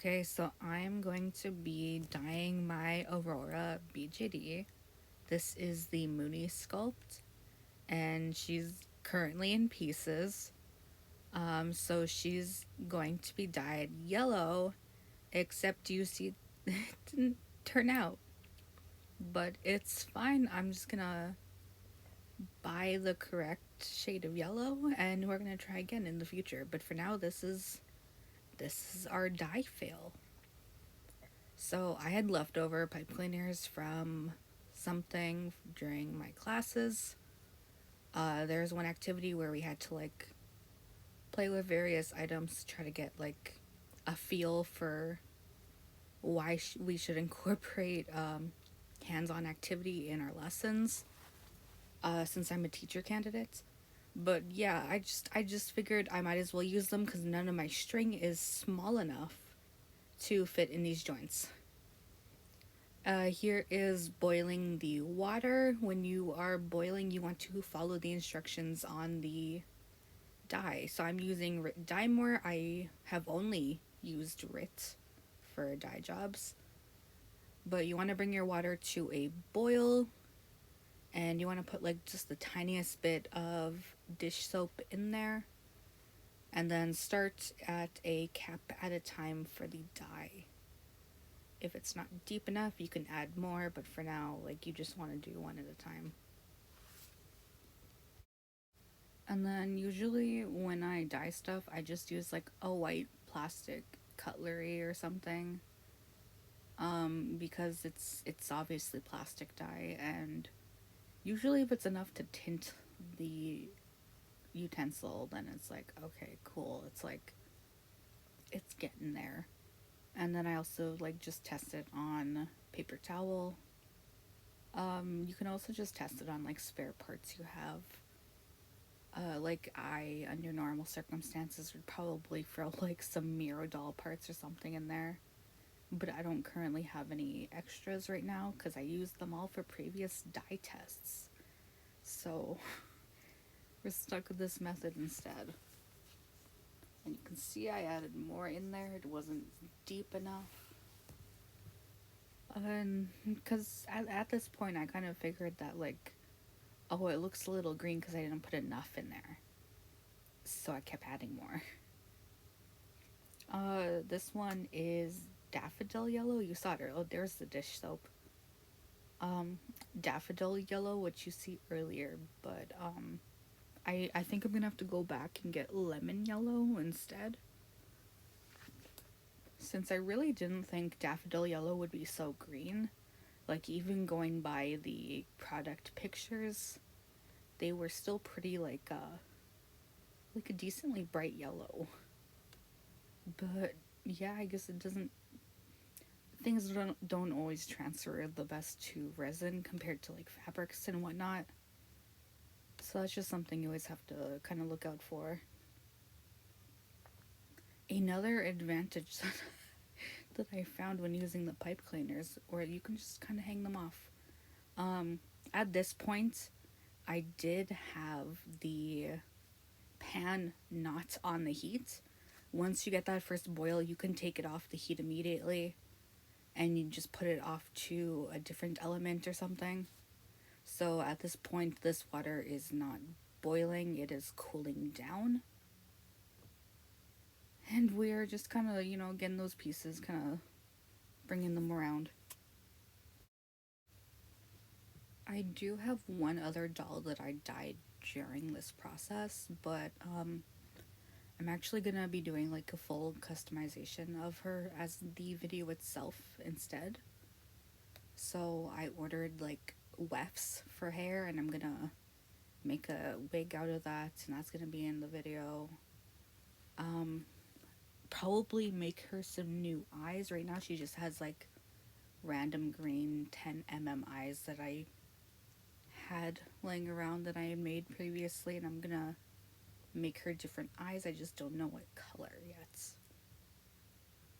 Okay, so I'm going to be dyeing my Aurora BJD. This is the Mooney sculpt, and she's currently in pieces. So she's going to be dyed yellow, except you see it didn't turn out. But it's fine. I'm just gonna buy the correct shade of yellow, and we're gonna try again in the future. But for now, this is our dye fail. So I had leftover pipe cleaners from something during my classes. There's one activity where we had to play with various items to try to get a feel for why we should incorporate hands-on activity in our lessons. Since I'm a teacher candidate, but yeah, I just figured I might as well use them because none of my string is small enough to fit in these joints. Here is boiling the water. When you are boiling, you want to follow the instructions on the dye. So I'm using Dymore. I have only used RIT for dye jobs. But you want to bring your water to a boil, and you want to put just the tiniest bit of dish soap in there, and then start at a cap at a time for the dye. If it's not deep enough, you can add more, but for now, you just want to do one at a time. And then usually when I dye stuff, I just use a white plastic cutlery or something. Because it's obviously plastic dye, and usually if it's enough to tint the utensil, then it's okay, cool. It's getting there. And then I also just test it on paper towel. You can also just test it on spare parts you have. I, under normal circumstances, would probably throw some Miro doll parts or something in there. But I don't currently have any extras right now because I used them all for previous dye tests. So we're stuck with this method instead. And you can see I added more in there. It wasn't deep enough. And because at this point I kind of figured that oh, it looks a little green because I didn't put enough in there. So I kept adding more. This one is daffodil yellow. You saw it earlier. Oh, there's the dish soap. Daffodil yellow, which you see earlier, but I think I'm gonna have to go back and get lemon yellow instead. Since I really didn't think daffodil yellow would be so green. Even going by the product pictures, they were still pretty a decently bright yellow. But yeah, I guess it doesn't. Things don't always transfer the best to resin compared to fabrics and whatnot. So that's just something you always have to kind of look out for. Another advantage that I found when using the pipe cleaners, or you can just kind of hang them off. At this point, I did have the pan not on the heat. Once you get that first boil, you can take it off the heat immediately, and you just put it off to a different element or something. So at this point, this water is not boiling, it is cooling down. And we're just kind of, getting those pieces, kind of bringing them around. I do have one other doll that I dyed during this process, but I'm actually gonna be doing a full customization of her as the video itself instead. So I ordered wefts for hair, and I'm gonna make a wig out of that, and that's gonna be in the video. Probably make her some new eyes. Right now she just has random green 10 mm eyes that I had laying around that I had made previously, and I'm gonna make her different eyes. I just don't know what color yet.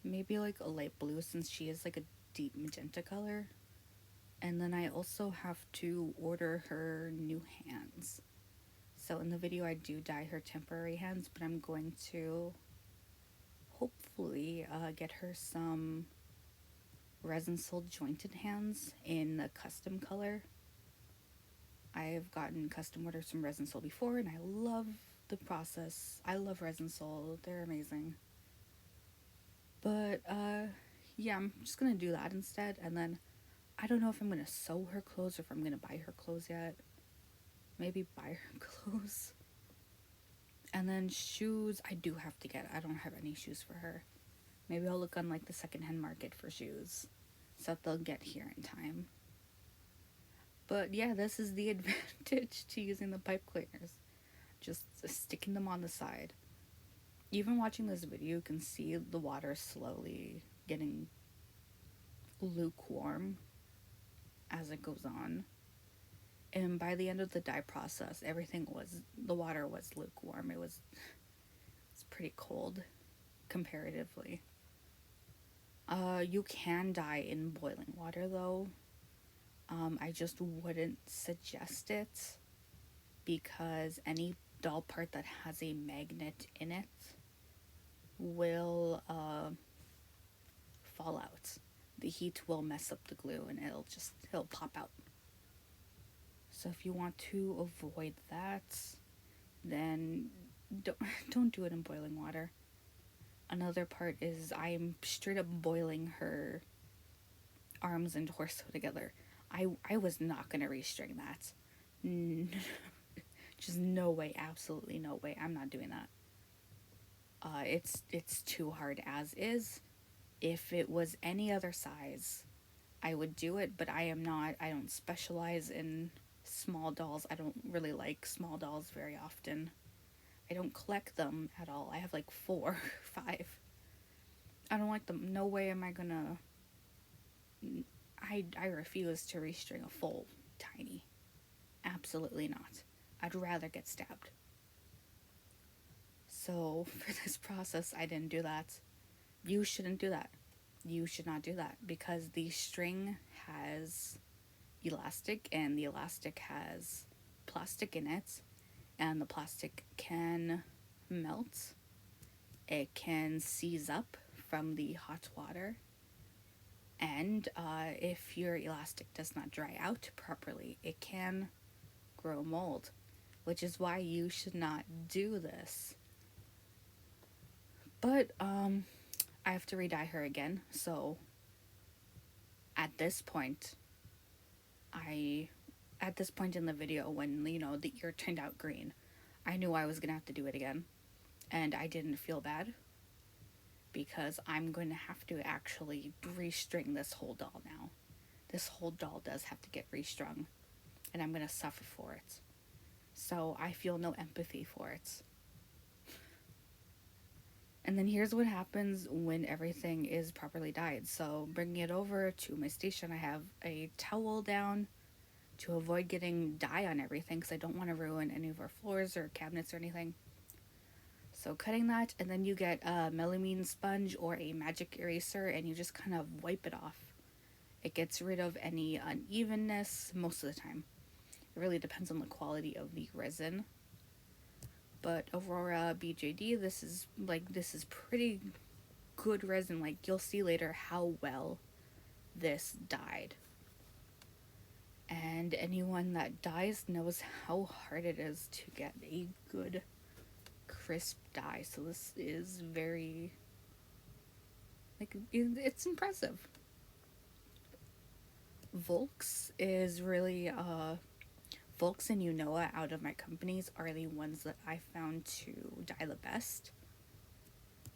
Maybe a light blue, since she is a deep magenta color. And then I also have to order her new hands. So in the video I do dye her temporary hands, but I'm going to hopefully get her some resin sold jointed hands in the custom color. I've gotten custom orders from Resin Soul before, and I love the process. I love Resin Soul. They're amazing. But yeah, I'm just gonna do that instead, and then I don't know if I'm gonna sew her clothes or if I'm gonna buy her clothes yet. Maybe buy her clothes. And then shoes, I do have to get. I don't have any shoes for her. Maybe I'll look on like the secondhand market for shoes, so that they'll get here in time. But yeah, this is the advantage to using the pipe cleaners. Just sticking them on the side. Even watching this video, you can see the water slowly getting lukewarm as it goes on. And by the end of the dye process, the water was lukewarm. It's pretty cold comparatively. You can dye in boiling water though. I just wouldn't suggest it because any doll part that has a magnet in it will fall out. The heat will mess up the glue and it'll pop out. So if you want to avoid that, then don't do it in boiling water. Another part is I'm straight up boiling her arms and torso together. I was not gonna restring that. Just no way, absolutely no way. I'm not doing that. It's too hard as is. If it was any other size, I would do it, but I don't specialize in small dolls. I don't really like small dolls very often. I don't collect them at all. I have like 4, 5. I don't like them. No way am I gonna. I refuse to restring a full tiny. Absolutely not. I'd rather get stabbed. So for this process, I didn't do that. You shouldn't do that. You should not do that because the string has elastic and the elastic has plastic in it, and the plastic can melt. It can seize up from the hot water, and if your elastic does not dry out properly, it can grow mold, which is why you should not do this. But I have to re-dye her again, so at this point in the video, when the ear turned out green, I knew I was gonna have to do it again, and I didn't feel bad because I'm going to have to actually restring this whole doll now. This whole doll does have to get restrung, and I'm gonna suffer for it. So I feel no empathy for it. And then here's what happens when everything is properly dyed. So bringing it over to my station, I have a towel down to avoid getting dye on everything because I don't want to ruin any of our floors or cabinets or anything. So cutting that, and then you get a melamine sponge or a magic eraser, and you just kind of wipe it off. It gets rid of any unevenness most of the time. It really depends on the quality of the resin. But Aurora BJD, this is pretty good resin. Like, you'll see later how well this dyed. And anyone that dyes knows how hard it is to get a good crisp dye. So this is very, it's impressive. Volks is really Volks and Unoa out of my companies are the ones that I found to dye the best.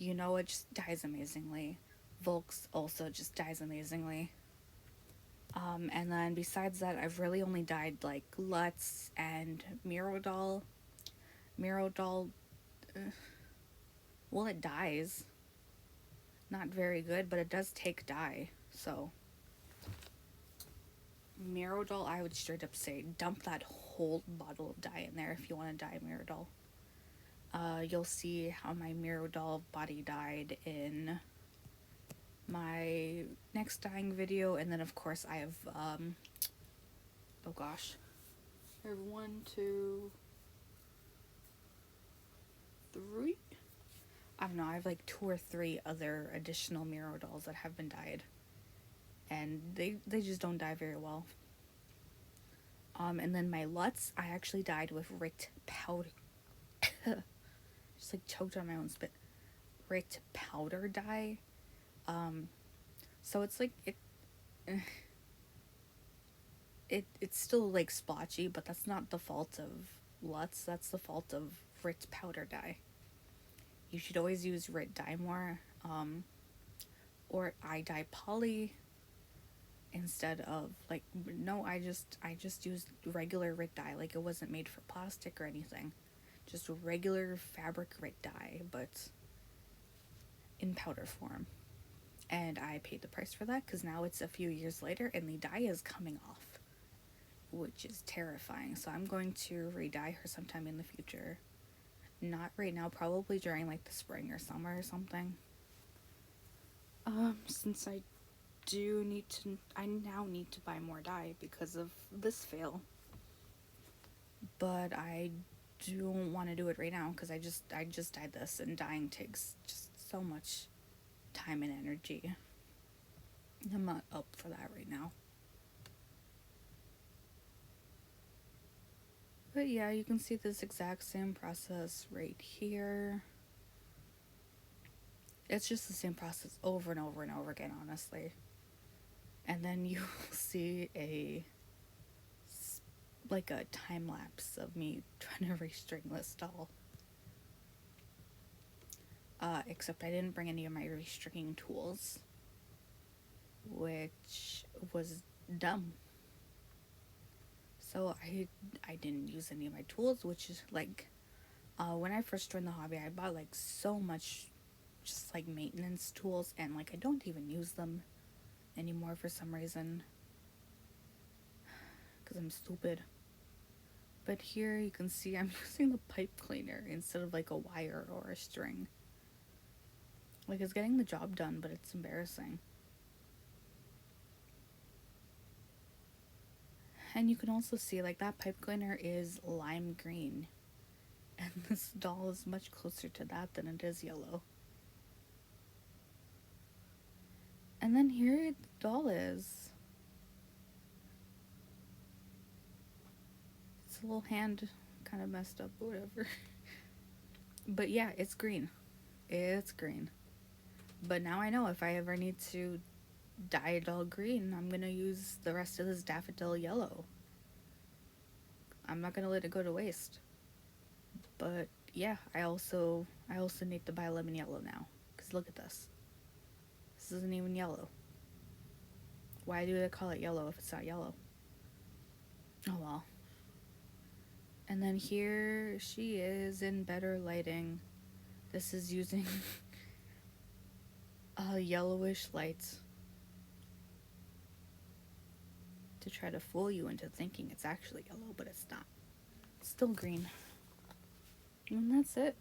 Unoa just dyes amazingly. Volks also just dyes amazingly. And then besides that, I've really only dyed like Lutz and Mirodoll. Mirodoll, well, it dyes. Not very good, but it does take dye. So Mirodoll, I would straight up say dump that whole bottle of dye in there if you want to dye Mirodoll. You'll see how my Mirodoll body dyed in my next dyeing video, and then of course I have oh gosh, I have 1, 2, 3. I don't know, I have like 2 or 3 other additional Miro dolls that have been dyed. And they just don't dye very well. And then my Lutz, I actually dyed with Richt powder. Just like choked on my own spit. Richt powder dye. So it's like it's still like splotchy, but that's not the fault of Lutz. That's the fault of Richt powder dye. You should always use Richt dye more, or I dye poly instead of like no. I just used regular Richt dye. Like it wasn't made for plastic or anything. Just regular fabric Richt dye, but in powder form. And I paid the price for that because now it's a few years later and the dye is coming off, which is terrifying. So I'm going to re-dye her sometime in the future. Not right now, probably during like the spring or summer or something. Since I now need to buy more dye because of this fail. But I don't want to do it right now because I just dyed this, and dyeing takes just so much time and energy. I'm not up for that right now. But yeah, you can see this exact same process right here. It's just the same process over and over and over again, honestly. And then you'll see like a time lapse of me trying to restring this doll. Except I didn't bring any of my restringing tools, which was dumb. So I didn't use any of my tools, which is like when I first joined the hobby, I bought like so much just like maintenance tools, and like I don't even use them anymore for some reason because I'm stupid. But here you can see I'm using the pipe cleaner instead of like a wire or a string. Like it's getting the job done, but it's embarrassing. And you can also see like that pipe cleaner is lime green, and this doll is much closer to that than it is yellow. And then here the doll is. Its little hand kind of messed up, or whatever. But yeah, it's green. It's green. But now I know if I ever need to dye a doll green, I'm gonna use the rest of this daffodil yellow. I'm not gonna let it go to waste. But yeah, I also need to buy lemon yellow now. Cause look at this. This isn't even yellow. Why do they call it yellow if it's not yellow? Oh well. And then here she is in better lighting. This is using a yellowish light to try to fool you into thinking it's actually yellow, but it's not. It's still green. And that's it.